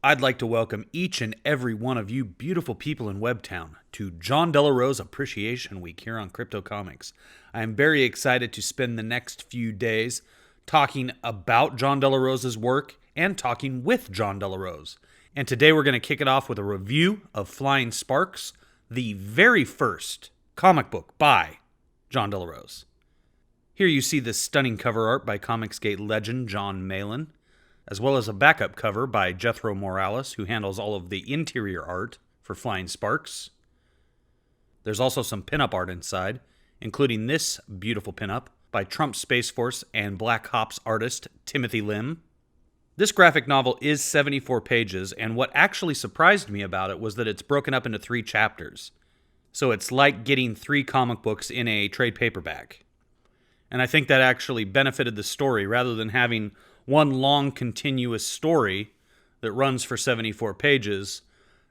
I'd like to welcome each and every one of you beautiful people in Webtown to John Delarose Appreciation Week here on Crypto Comics. I am very excited to spend the next few days talking about John Delarose's work and talking with John Delarose. And today we're going to kick it off with a review of Flying Sparks, the very first comic book by John Delarose. Here you see the stunning cover art by Comicsgate legend John Malin, as well as a backup cover by Jethro Morales, who handles all of the interior art for Flying Sparks. There's also some pinup art inside, including this beautiful pinup by Trump Space Force and Black Ops artist Timothy Lim. This graphic novel is 74 pages, and what actually surprised me about it was that it's broken up into 3 chapters. So it's like getting 3 comic books in a trade paperback. And I think that actually benefited the story rather than having one long continuous story that runs for 74 pages.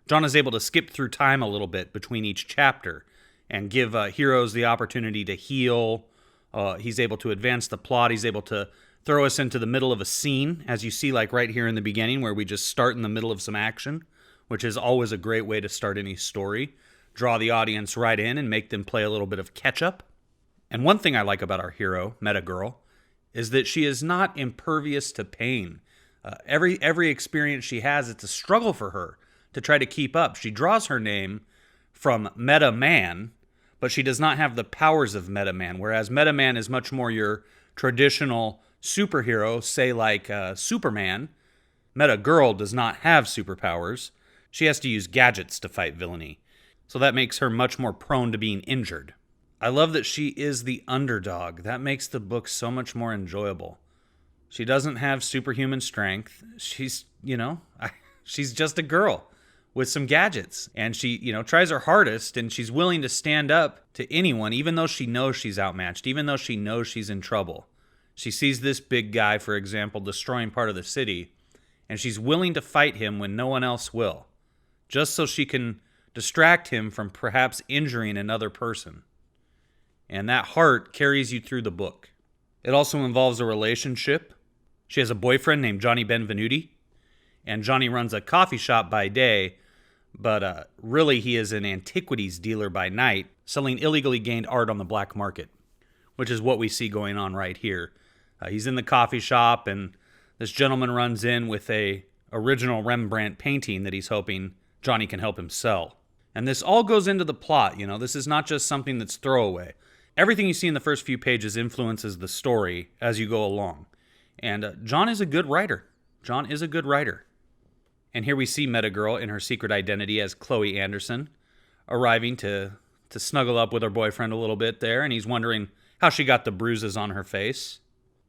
John is able to skip through time a little bit between each chapter and give heroes the opportunity to heal. He's able to advance the plot. He's able to throw us into the middle of a scene, as you see like right here in the beginning, where we just start in the middle of some action, which is always a great way to start any story. Draw the audience right in and make them play a little bit of catch-up. And one thing I like about our hero, Meta Girl, is that she is not impervious to pain. Every experience she has, it's a struggle for her to try to keep up. She draws her name from Meta Man, but she does not have the powers of Meta Man, whereas Meta Man is much more your traditional superhero, say like Superman. Meta Girl does not have superpowers. She has to use gadgets to fight villainy, so that makes her much more prone to being injured. I love that she is the underdog. That makes the book so much more enjoyable. She doesn't have superhuman strength. She's just a girl with some gadgets. And she, tries her hardest, and she's willing to stand up to anyone, even though she knows she's outmatched, even though she knows she's in trouble. She sees this big guy, for example, destroying part of the city, and she's willing to fight him when no one else will, just so she can distract him from perhaps injuring another person. And that heart carries you through the book. It also involves a relationship. She has a boyfriend named Johnny Benvenuti, and Johnny runs a coffee shop by day, but really he is an antiquities dealer by night, selling illegally gained art on the black market, which is what we see going on right here. He's in the coffee shop, and this gentleman runs in with a original Rembrandt painting that he's hoping Johnny can help him sell. And this all goes into the plot. This is not just something that's throwaway. Everything you see in the first few pages influences the story as you go along. And John is a good writer. John is a good writer. And here we see Meta Girl in her secret identity as Chloe Anderson, arriving to snuggle up with her boyfriend a little bit there, and he's wondering how she got the bruises on her face.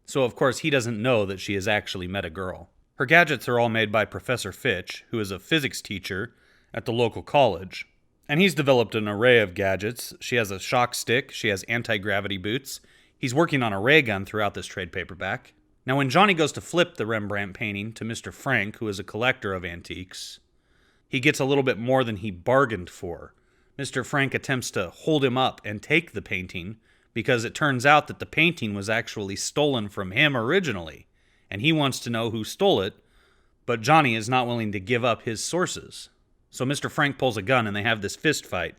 So, of course, he doesn't know that she is actually Meta Girl. Her gadgets are all made by Professor Fitch, who is a physics teacher at the local college. And he's developed an array of gadgets. She has a shock stick. She has anti-gravity boots. He's working on a ray gun throughout this trade paperback. Now, when Johnny goes to flip the Rembrandt painting to Mr. Frank, who is a collector of antiques, he gets a little bit more than he bargained for. Mr. Frank attempts to hold him up and take the painting because it turns out that the painting was actually stolen from him originally, and he wants to know who stole it, but Johnny is not willing to give up his sources. So Mr. Frank pulls a gun, and they have this fist fight.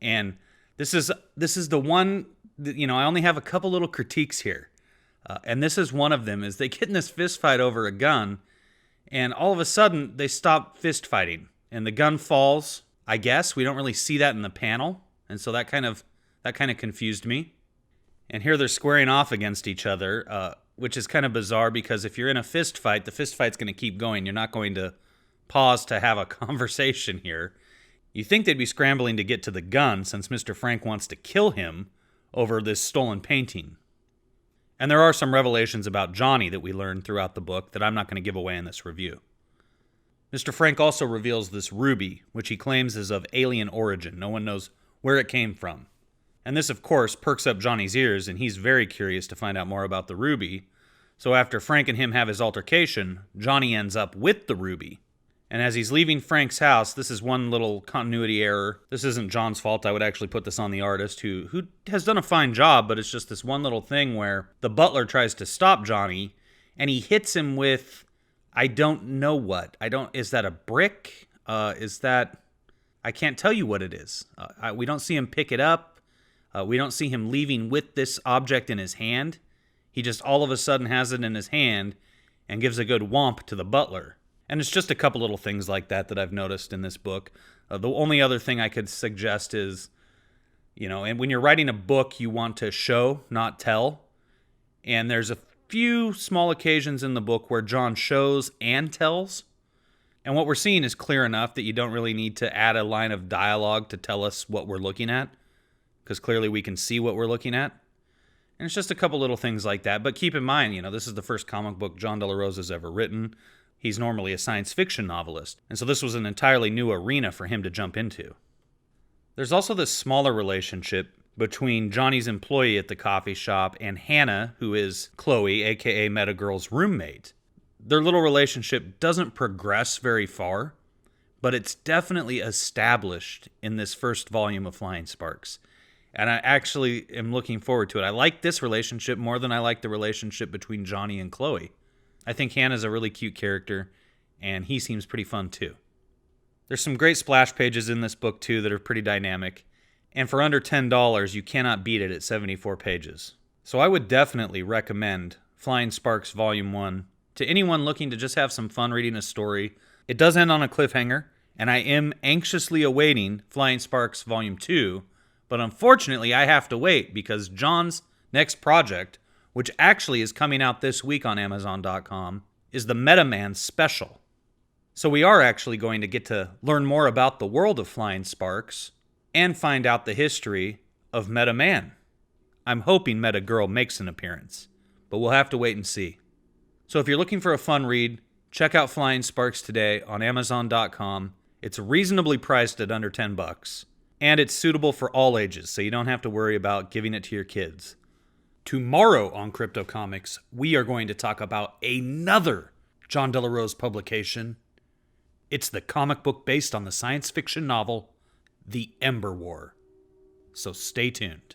And this is the one, I only have a couple little critiques here. And this is one of them, is they get in this fist fight over a gun, and all of a sudden, they stop fist fighting. And the gun falls, I guess. We don't really see that in the panel. And so that kind of confused me. And here they're squaring off against each other, which is kind of bizarre, because if you're in a fist fight, the fist fight's going to keep going. You're not going to pause to have a conversation here. You think they'd be scrambling to get to the gun since Mr. Frank wants to kill him over this stolen painting. And there are some revelations about Johnny that we learn throughout the book that I'm not going to give away in this review. Mr. Frank also reveals this ruby, which he claims is of alien origin. No one knows where it came from. And this, of course, perks up Johnny's ears, and he's very curious to find out more about the ruby. So after Frank and him have his altercation, Johnny ends up with the ruby. And as he's leaving Frank's house, this is one little continuity error. This isn't John's fault. I would actually put this on the artist, who has done a fine job, but it's just this one little thing where the butler tries to stop Johnny, and he hits him with, I don't know what. Is that a brick? I can't tell you what it is. We don't see him pick it up. We don't see him leaving with this object in his hand. He just all of a sudden has it in his hand and gives a good whomp to the butler. And it's just a couple little things like that I've noticed in this book. The only other thing I could suggest is, and when you're writing a book, you want to show, not tell. And there's a few small occasions in the book where John shows and tells. And what we're seeing is clear enough that you don't really need to add a line of dialogue to tell us what we're looking at, because clearly we can see what we're looking at. And it's just a couple little things like that. But keep in mind, this is the first comic book John Del Rose has ever written. He's normally a science fiction novelist, and so this was an entirely new arena for him to jump into. There's also this smaller relationship between Johnny's employee at the coffee shop and Hannah, who is Chloe, aka Metagirl's roommate. Their little relationship doesn't progress very far, but it's definitely established in this first volume of Flying Sparks. And I actually am looking forward to it. I like this relationship more than I like the relationship between Johnny and Chloe. I think Hannah's a really cute character, and he seems pretty fun too. There's some great splash pages in this book too that are pretty dynamic, and for under $10, you cannot beat it at 74 pages. So I would definitely recommend Flying Sparks Volume 1 to anyone looking to just have some fun reading a story. It does end on a cliffhanger, and I am anxiously awaiting Flying Sparks Volume 2, but unfortunately I have to wait because John's next project, which actually is coming out this week on Amazon.com, is the Meta Man Special. So we are actually going to get to learn more about the world of Flying Sparks and find out the history of Meta Man. I'm hoping Meta Girl makes an appearance, but we'll have to wait and see. So if you're looking for a fun read, check out Flying Sparks today on Amazon.com. It's reasonably priced at under $10, and it's suitable for all ages, so you don't have to worry about giving it to your kids. Tomorrow on Crypto Comics, we are going to talk about another John Del Rose publication. It's the comic book based on the science fiction novel, The Ember War. So stay tuned.